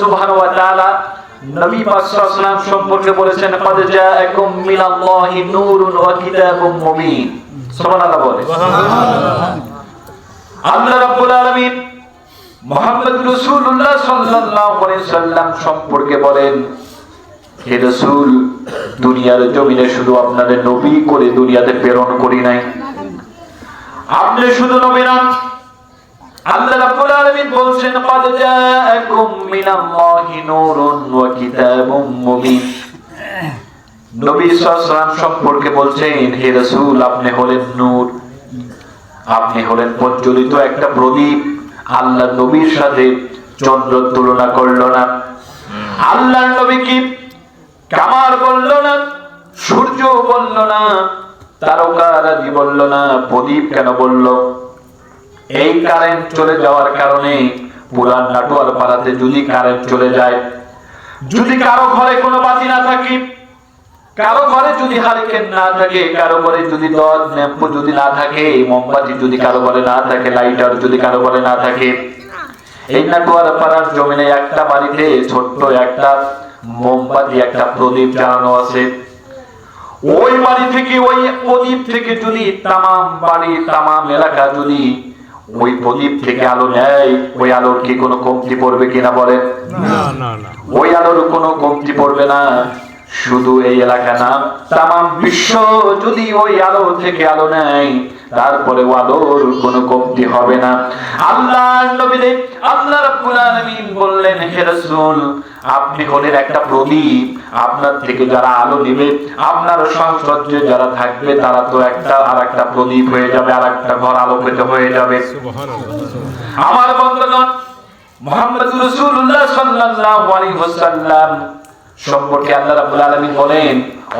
সুবহানাহু ওয়া তাআলা নবী পাক সাল্লাল্লাহু আলাইহি ওয়াসাল্লাম সম্পর্কে বলেছেন, ক্বাদ জাআকুম মিনাল্লাহি নূরুন ওয়া কিতাবুম মুবিন। সুবহানাল্লাহ বলে। আল্লাহ রাব্বুল আলামিন মুহাম্মদ রাসূলুল্লাহ সাল্লাল্লাহু আলাইহি ওয়াসাল্লাম সম্পর্কে বলেন, হে রাসূল, দুনিয়ার জমিনে শুধু আপনাদের নবী করে দুনিয়াতে প্রেরণ করি নাই। আপনি শুধু নবী নন, আল্লাহ রাব্বুল আলামিন বলছেন, ক্বাদ জাআকুম মিনাল্লাহি নূরুন ওয়া কিতাবুম মুবিন। নবী সাল্লাল্লাহু আলাইহি ওয়াসাল্লাম সম্পর্কে বলছেন, হে রাসূল, আপনি হলেন নূর, আপনি হলেন প্রজ্বলিত একটা প্রদীপ। আল্লাহ নবীর সাথে চন্দ্র তুলনা করলো না, আল্লাহ নবী কি কামার বলল না, সূর্য বলল না, তারকারাজি বলল না, প্রদীপ কেন বলল? এই কারেন্ট চলে যাওয়ার কারণে পুরান নাটোয়ার পাড়াতে যদি কারেন্ট চলে যায়, যদি কারো ঘরে কোনো বাতি না থাকে, কারো ঘরে যদি হারিকেন না থাকে, কারো ঘরে যদি দত ল্যাম্প যদি না থাকে, মোমবাতি যদি কারো ঘরে না থাকে, লাইটার যদি কারো ঘরে না থাকে, এই নাটোয়ার পাড়ার জমিনে একটা বাড়িতে ছোট্ট একটা মোমবাতি, একটা প্রদীপ জ্বালানো আছে। ওই বাড়ি থেকে, ওই প্রদীপ থেকে যদি তামাম বাড়ি, তামাম এলাকা যদি ওই প্রদীপ থেকে আলো নেয়, ওই আলোর কি কোনো কমতি পড়বে কিনা বলেন? ওই আলোর কোনো কমতি পড়বে না। শুধু এই এলাকা না, তামাম বিশ্ব যদি ওই আলো থেকে আলো নেয়, তারপরে আলোর কোনো কমতি হবে না। আল্লাহর নবী, আল্লাহ রাব্বুল আলামিন বললেন, হে রাসূল, আপনি হলেন একটা প্রদীপ। আপনার থেকে যারা আলো নেবে, আপনার সংসর্গে যারা থাকবে, তারা তো একটা আর একটা প্রদীপ হয়ে যাবে, আর একটা ঘর আলোকিত হয়ে যাবে। আমার বন্ধুগণ, মুহাম্মদ রাসূলুল্লাহ সাল্লাল্লাহু আলাইহি ওয়াসাল্লাম সম্পর্কে আল্লাহ রাব্বুল আলামিন বলেন,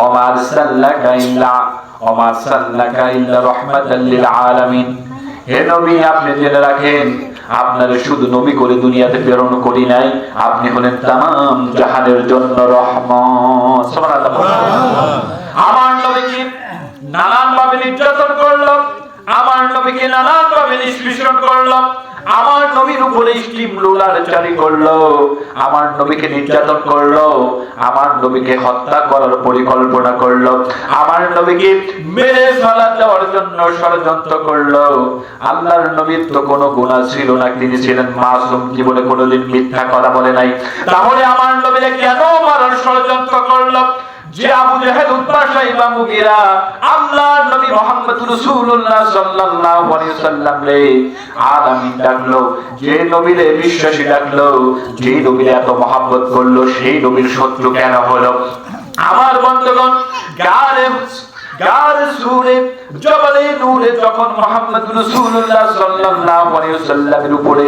ওমা আরসালনাকা ইল্লা রাহমাতাল লিল আলামিন। হে নবী, আপনি জেনে রাখেন, আপনারে শুধু নবী করে দুনিয়াতে প্রেরণ করি নাই, আপনি হলেন তামাম জাহানের জন্য রহমত। সুবহানাল্লাহ। আমার নবীকে নানান ভাবে নির্যাতন করলো, আমার নবীকে নানান ভাবে নিষ্পেষণ করলো, আমার নবীর উপরে স্টিম রোলার জারি করলো, আমার নবীকে নির্যাতন করলো, আমার নবীকে হত্যা করার পরিকল্পনা করলো, আমার নবীকে মেরে ফেলা দেওয়ার জন্য ষড়যন্ত্র করলো। আল্লাহর নবীর তো কোনো গুনাহ ছিল না, তিনি ছিলেন মাসুম, জীবনে কোনোদিন মিথ্যা কথা বলে নাই। তাহলে আমার নবীকে কেন মারার ষড়যন্ত্র করলো? যে আবু জাহেল, উতবা, শাইবা, মুগীরা আল্লাহর নবী মুহাম্মদ রাসূলুল্লাহ সাল্লাল্লাহু আলাইহি ওয়াসাল্লাম রে আলামিন ডাকলো, যে নবীরে বিশ্বাসী ডাকলো, যে নবীরে এত মহব্বত করলো, সেই নবীর শত্রু কেন হলো? আমার বন্ধুগণ, গারে সুরে জবালে নূরে যখন মুহাম্মদ রাসূলুল্লাহ সাল্লাল্লাহু আলাইহি ওয়াসাল্লামের উপরে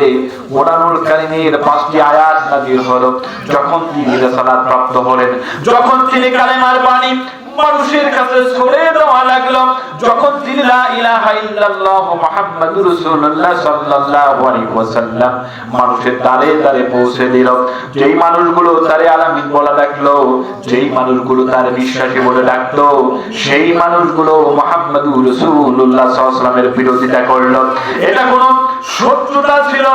কোরআনুল কারীমের 5টি আয়াত নাযিল হলো, যখন তিনি রিসালাত প্রাপ্ত হলেন, যখন তিনি কালেমার বাণী মানুষের কাছে ছড়িয়ে দেওয়া লাগলো, যখন তিনি লা ইলাহা ইল্লাল্লাহ মুহাম্মাদুর রাসূলুল্লাহ সাল্লাল্লাহু আলাইহি ওয়াসাল্লাম মানুষের দ্বারে দ্বারে পৌঁছে দিল, যেই মানুষগুলো তারে আলামিন বলা ডাকলো, যেই মানুষগুলো তার বিশ্বাসী বলে ডাকতো, সেই মানুষগুলো মুহাম্মাদুর রাসূলুল্লাহ সাল্লাল্লাহু আলাইহি ওয়াসাল্লামের বিরোধিতা করলো। এটা কোনো শত্রুতা ছিল,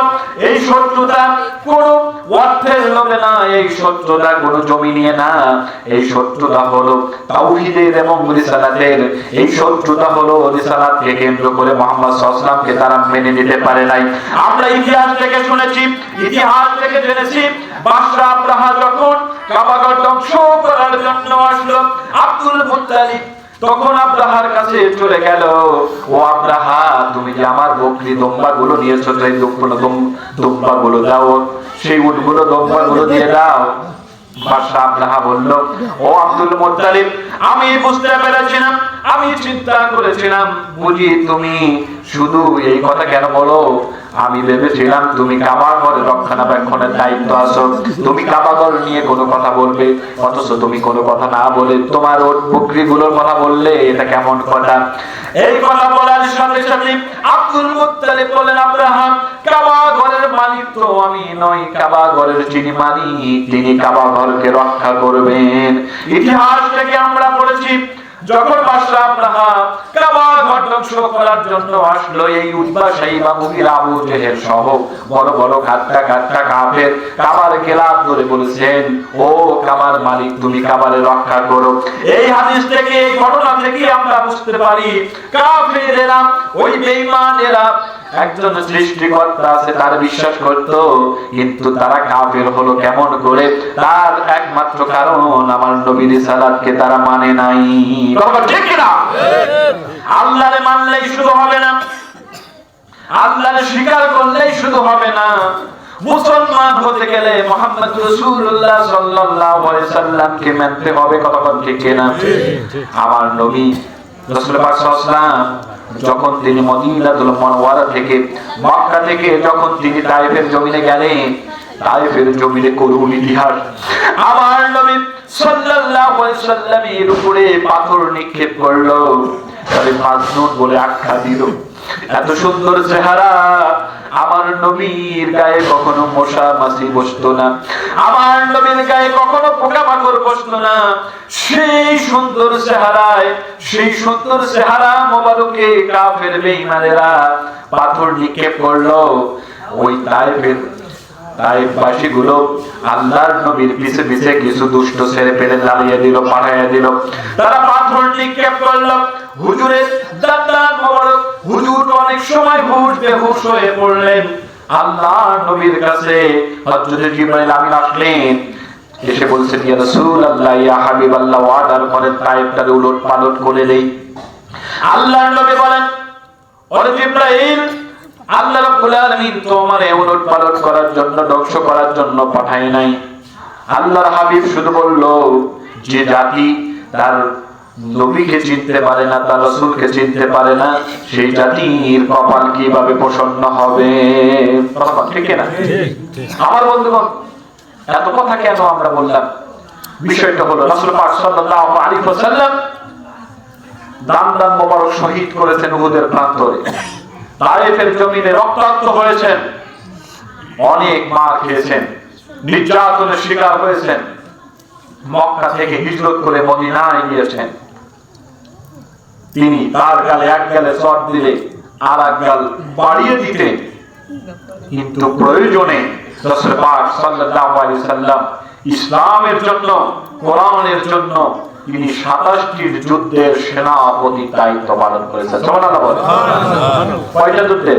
এই শত্রুতা কোনো অর্থের লোভে না, এই শত্রুতা কোনো জমি নিয়ে না, এই শত্রুতা হলো তাওহীদের এবং রিসালাতের। এই শত্রুতা হলো রিসালাতকে কেন্দ্র করে মুহাম্মদ সাল্লাল্লাহু আলাইহি ওয়াসাল্লামকে তারা মেনে নিতে পারে নাই। আমরা ইতিহাস থেকে শুনেছি, ইতিহাস থেকে জেনেছি, বাদশা আব্রাহা যখন কাবাগর ধ্বংস করার জন্য আসলো, আব্দুল মুত্তালিব তখন আব্রাহার কাছে চলে গেল, ও আব্রাহা, তুমি যে আমার বকরি দুম্বাগুলো নিয়েছো, সেই দুম্বাগুলো দাও, সেই উটগুলো দুম্বাগুলো দিয়ে দাও। বাদশা আব্রাহা বলল, ও আব্দুল মুত্তালিব, আমি বুঝতে পেরেছিলাম, আমি চিন্তা করেছিলাম, বুঝি তুমি শুধু এই কথা কেন বলো? আমি ভেবেছিলাম তুমি কাবা ঘরের রক্ষণাবেক্ষণের দায়িত্ব আছো, তুমি কাবা ঘর নিয়ে কোনো কথা বলবে, অথচ তুমি কোনো কথা না বলে তোমার ওট বকরিগুলোর কথা বললে, এটা কেমন কথা? এই কথা বলার সাথে সাথে আব্দুল মুত্তালিব বলেন, আব্রাহা, কাবা ঘরের মালিক তো আমি নই, কাবা ঘরের যিনি মালিক তিনি কাবা ঘরকে রক্ষা করবেন। ইতিহাস থেকে আমরা পড়েছি, যখন বাদশা আব্রাহা কাবা ঘর ধ্বংস করার জন্য আসলো, এই উতবা শাইবা মুগিরা আবু জেহেল সহ বড় বড় ঘাটটা কাফের কাবার গেলাত ধরে বলেছেন, ও কাবার মালিক তুমি কাবারে রক্ষা করো। এই হাদিস থেকে, এই ঘটনা থেকে আমরা বুঝতে পারি কাফেরেরা, ওই বেঈমানেরা একজন সৃষ্টিকর্তা আছে তার বিশ্বাস করত, কিন্তু তারা কাফের হলো কেমন করে? তার একমাত্র কারণ আমার নবীর রিসালাতকে তারা মানে নাই। কথা ঠিক কি না? আল্লাহরে মানলেই শুধু হবে না, আল্লাহরে স্বীকার করলেই শুধু হবে না, মুসলমান হতে গেলে মুহাম্মদ রাসূলুল্লাহ সাল্লাল্লাহু আলাইহি সাল্লামকে মানতে হবে। কথা ঠিক কি না? আমার নবী রাসূল পাক সাল্লাল্লাহু আলাইহি ওয়াসাল্লাম যখন তিনি মদিনাতুল মুনাওয়ারা থেকে, মক্কা থেকে যখন তিনি তায়েফের জমিনে গেলেন, তায়েফের জমিনে করুণ ইতিহাস। আমার নবী সাল্লাল্লাহু আলাইহি সাল্লামের উপরে পাথর নিক্ষেপ করলো, তবে মাজনুন বলে আখ্যা দিল। এত সুন্দর চেহারা, আমার নবীর গায়ে কখনো মশা মাছি বসতো না, আমার নবীর গায়ে কখনো পোকামাকড় বসতো না। সেই সুন্দর চেহারায়, সেই সুন্দর চেহারা মোবারকে কাফের বেঈমানেরা পাথর নিক্ষেপ করলো। ওই তায়েফবাসী গুলো আল্লাহর নবীর পিছে পিছে কিছু দুষ্ট ছেড়ে পেলে জ্বালিয়ে দিল, পাঠাইয়া দিল। তারা পাথর নিক্ষেপ করলো হুজুরের দাঁত মোবারক। হুজুর অনেক সময় বেহুশ হয়ে পড়লেন। আল্লাহর নবীর কাছে হযরত জিবরাইল আমিন আসলেন, এসে বলছেন, ইয়া রাসূলুল্লাহ, ইয়া হাবিবাল্লাহ, ওয়াদার করে তায়েফটারে উলটপালট করে দেই। আল্লাহর নবী বলেন, ওরে জিবরাইল, আল্লাহ রাব্বুল আলামিন তোমারে উলটপালট করার জন্য, ধ্বংস করার জন্য পাঠায় নাই। আল্লাহর হাবিব শুধু বলল, যে জাতি তার নবীকে চিনতে পারে না, তার রাসূলকে চিনতে পারে না, সেই জাতির কপাল কিভাবে প্রসন্ন হবে? কথা ঠিক না? আমার বন্ধুগণ, এত কথা কেন আমরা বললাম? বিষয়টা হলো রাসূল পাক সাল্লাল্লাহু আলাইহি ওয়াসাল্লাম দান মোবারক শহীদ করেছেন উহুদের প্রান্তরে, তায়েফের জমিনে রক্তাক্ত হয়েছেন, অনেক মার খেয়েছেন, নির্যাতনের শিকার হয়েছেন, মক্কা থেকে হিজরত করে মদিনায় গিয়েছেন। তিনি তার গালে এক গালে চট দিলে আর এক গাল বাড়িয়ে দিতেন, কিন্তু প্রয়োজনে রাসূল পাক সাল্লাল্লাহু আলাইহি সাল্লাম ইসলামের জন্য, কোরআনের জন্য তিনি 27টি যুদ্ধের সেনাপতি দায়িত্ব পালন করেছেন। সুবহানাল্লাহ বলেন। কয়টা যুদ্ধে?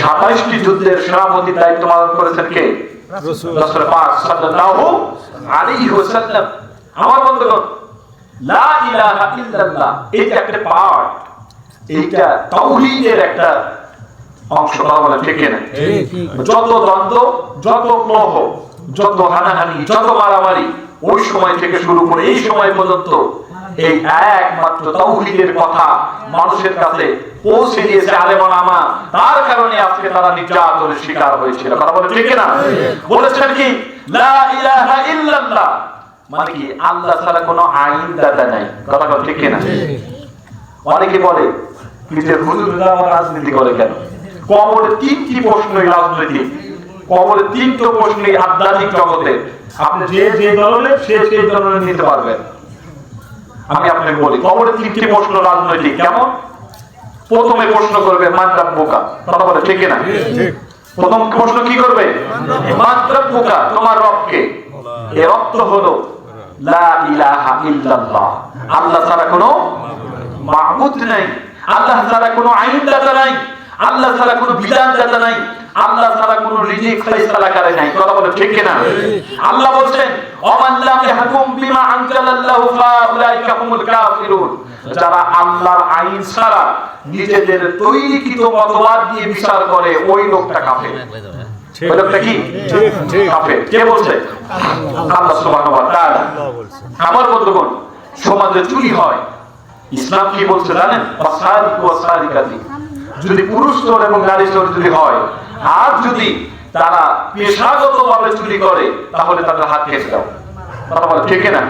27টি যুদ্ধের সেনাপতি দায়িত্ব পালন করেছেন কে? রাসূল পাক সাল্লাল্লাহু আলাইহি ওয়াসাল্লাম। আমার বন্ধুগণ, লা ইলাহা ইল্লাল্লাহ এটা একটা পার্ট, এটা তাওহীদের একটা অংশ। বলা ঠিক না? যত দ্বন্দ্ব, যত কলহ, যত হানাহানি, যত মারামারি, ওই সময় থেকে শুরু করে এই সময় পর্যন্ত এই একমাত্র তাওহীদের কথা মানুষের কাছে পৌঁছে দিয়েছে আলেম ওলামা। তার কারণে আজকে তারা নির্যাতনের শিকার হয়েছিল। কথা বলে ঠিক না? বলেছেন কি লা ইলাহা ইল্লাল্লাহ মানে কি আল্লাহ ছাড়া কোনো আইন দাতা নাই। কথা বলে ঠিক না? অনেকে বলে যে হুজুররা রাজনীতি করে কেন? কবরে 3টি প্রশ্নই রাজনৈতিক, কবরে 3টো প্রশ্নই আধ্যাত্মিক জগতে। আপনি যে যে দলের সে সেই দলের নিতে পারবেন। আমি আপনাকে বলি, কবরে 3টি প্রশ্ন রাজনৈতিক। কেমন? প্রথমে প্রশ্ন করবে মান রাব্বুকা। কথা বলে ঠিক না? প্রথম প্রশ্ন কি করবে? মান রাব্বুকা, তোমার রব কে? এর অর্থ হলো লা ইলাহা ইল্লাল্লাহ, আল্লাহ ছাড়া কোনো মাবুদ নাই, আল্লাহ ছাড়া কোনো আইনদাতা নাই, আল্লাহ ছাড়া কোনো বিধানদাতা নাই, আল্লাহ ছাড়া কোনো রিজিক ফয়সালাকারী নাই। কথা বলে ঠিক না? আল্লাহ বলেন ওমান লাম ইয়াহকুম বিমা আনজালাল্লাহু ফাউলাইকা হুমুল কাফিরুন, যারা আল্লাহর আইন ছাড়া নিজেদের তৈরিকৃত মতবাদ দিয়ে বিচার করে ওই লোকটা কাফের। ওই লোকটা কি? কাফের। কে বলছে? আল্লাহ সুবহানাহু ওয়া তাআলা। আমার বন্ধুগণ, সমাজে চুরি হয়, ইসলাম কি বলছে জানেন? ওয়াসারিকু ওয়াসারিকাতি, যদি পুরুষ চোর এবং নারী চোর যদি হয়, আর যদি তারা পেশাগতভাবে চুরি করে, তাহলে তাদের হাত কেটে দাও। কথা বলে ঠিক না?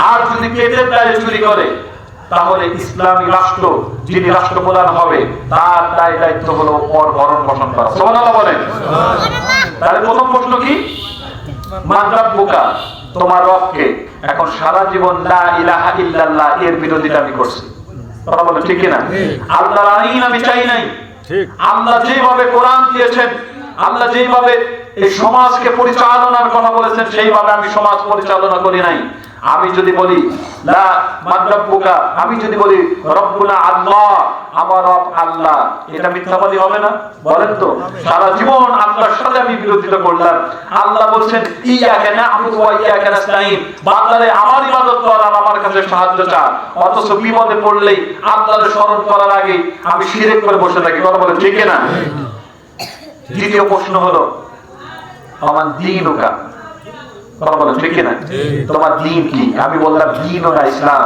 আর যদি পেটের দায়ে চুরি করে, তাহলে ইসলামী রাষ্ট্র, যিনি রাষ্ট্রপ্রধান হবে, তার দায়িত্ব হলো ওর ভরণ পোষণ করা। সুবহানাল্লাহ বলেন। তাহলে প্রথম প্রশ্ন কি? মান রাব্বুকা, তোমার রব কে? এখন সারা জীবন লা ইলাহা ইল্লাল্লাহ এর বিরোধিতা আমি করছি, কথা বলে ঠিক না? আল্লাহর আইন আমি চাই নাই, ঠিক আল্লাহ যেভাবে কোরআন দিয়েছেন, আল্লাহ যেভাবে এই সমাজকে পরিচালনার কথা বলেছেন, সেইভাবে আমি সমাজ পরিচালনা করি নাই। আমি যদি বলি লা মান রাব্বুকা, আমি যদি বলি রব্বুনা আল্লাহ, আমার রব আল্লাহ, এটা মিথ্যাবাদী হবে না? বলেন তো। সারা জীবন আল্লাহর সাথে আমি বিরোধিতা করলাম। আল্লাহ বলছেন ইয়াকা না'বুদু ওয়া ইয়াকা নাস্তাঈন, বান্দারে আমার ইবাদত কর আর আমার কাছে সাহায্য চা। অথচ বিপদে পড়লেই আল্লাহর স্মরণ করার আগে আমি শিরক করে বসে থাকি, কথা বলে ঠিক না? দ্বিতীয় প্রশ্ন হলো আমার দ্বীনুকা, কথা বলে ঠিক না? তোমার দ্বীন কি? আমি বললাম দ্বীন ওরা ইসলাম।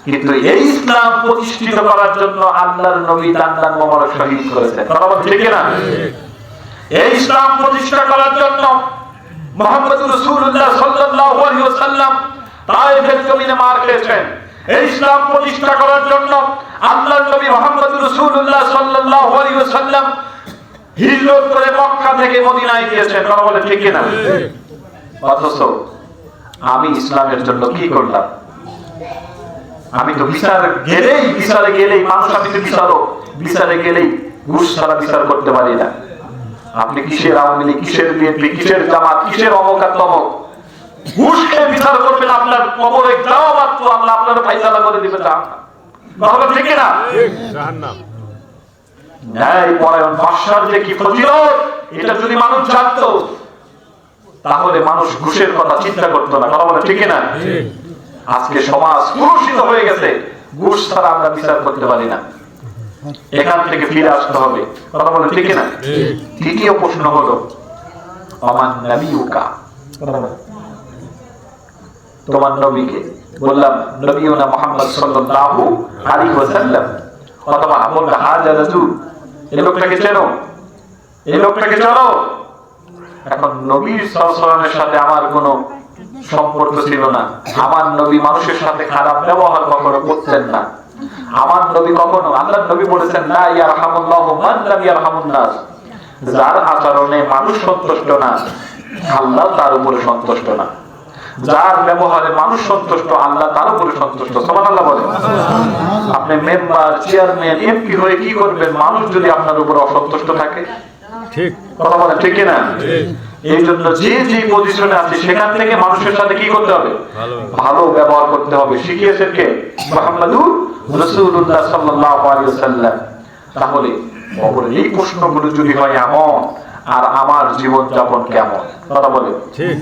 কিন্তু এই ইসলাম প্রতিষ্ঠিত করার জন্য আল্লাহর নবী দান মোবারক শহীদ করেছেন, কথা বলে ঠিক না? এই ইসলাম প্রতিষ্ঠা করার জন্য মুহাম্মদুর রাসূলুল্লাহ সাল্লাল্লাহু আলাইহি ওয়াসাল্লাম তায়েফের জমিনে মার খেয়েছেন। এই ইসলাম প্রতিষ্ঠা করার জন্য আল্লাহর নবী মুহাম্মদুর রাসূলুল্লাহ সাল্লাল্লাহু আলাইহি ওয়াসাল্লাম হিজরত করে মক্কা থেকে মদিনায় গিয়েছেন, কথা বলে ঠিক না? অথচ আমি ইসলামের জন্য কি করলাম? আমি তো বিচারে গেলেই মানুষ, আমি তো বিচারে গেলেই ঘুষ ছাড়া বিচার করতে পারি না। আপনি কিসের আওয়ামী লীগ, কিসের বিএনপি, কিসের জামাত, কিসের অমুক আর তমুক, ঘুষ খেয়ে বিচার করবেন, আপনার কবরে যাওয়া মাত্র আল্লাহ আপনার ফায়সালা করে দিবে জাহান্নাম, ঠিক না? ন্যায় পরায়ণ বাদশার যে কি ফজিলত, এটা যদি মানুষ জানতো তাহলে মানুষ ঘুষের কথা চিন্তা করতো না, কথা বলে ঠিক না? আজকে সমাজ কলুষিত হয়ে গেছে, ঘুষ ছাড়া আমরা বিচার করতে পারি না। এখান থেকে ফিরে আসতে হবে, কথা বলে ঠিক না? তৃতীয় প্রশ্ন হলো আমান নবিয়ুকা, তোমার নবীকে? বললাম নবিয়ুনা মুহাম্মদ সাল্লাল্লাহু আলাইহি ওয়াসাল্লাম। অথবা বলবে হাজা রাজুল, এই লোকটাকে চেনো, এই লোকটাকে জানো। এখন নবী সাল্লাল্লাহু আলাইহি ওয়াসাল্লামের সাথে আমার কোনো সম্পর্ক ছিল না। আমার নবী মানুষের সাথে খারাপ ব্যবহার কখনো করতেন না। আমার নবী কখনো, আল্লাহর নবী বলেছেন লা ইয়ারহামুল্লাহু মান লাম ইয়ারহামুন নাস, যার আচরণে মানুষ সন্তুষ্ট না আল্লাহ তার উপরে সন্তুষ্ট না, যার ব্যবহারে মানুষ সন্তুষ্ট আল্লাহ তার উপরে সন্তুষ্ট। সুবহানাল্লাহ বলেন। আপনি মেম্বার, চেয়ারম্যান, এমপি হয়ে কি করবেন মানুষ যদি আপনার উপর অসন্তুষ্ট থাকে? ঠিক কথা বলেন ঠিক না? এই জন্য যে যে পজিশনে আছে সেখান থেকে মানুষের সাথে কি করতে হবে? ভালো ব্যবহার করতে হবে। শিখিয়েছেন কে? মুহাম্মদুর রাসূলুল্লাহ সাল্লাল্লাহু আলাইহি ওয়াসাল্লাম। তাহলে কবরে এই প্রশ্নগুলো যদি হয় এমন, আর আমার জীবন যাপন কেমন, কথা বলে ঠিক।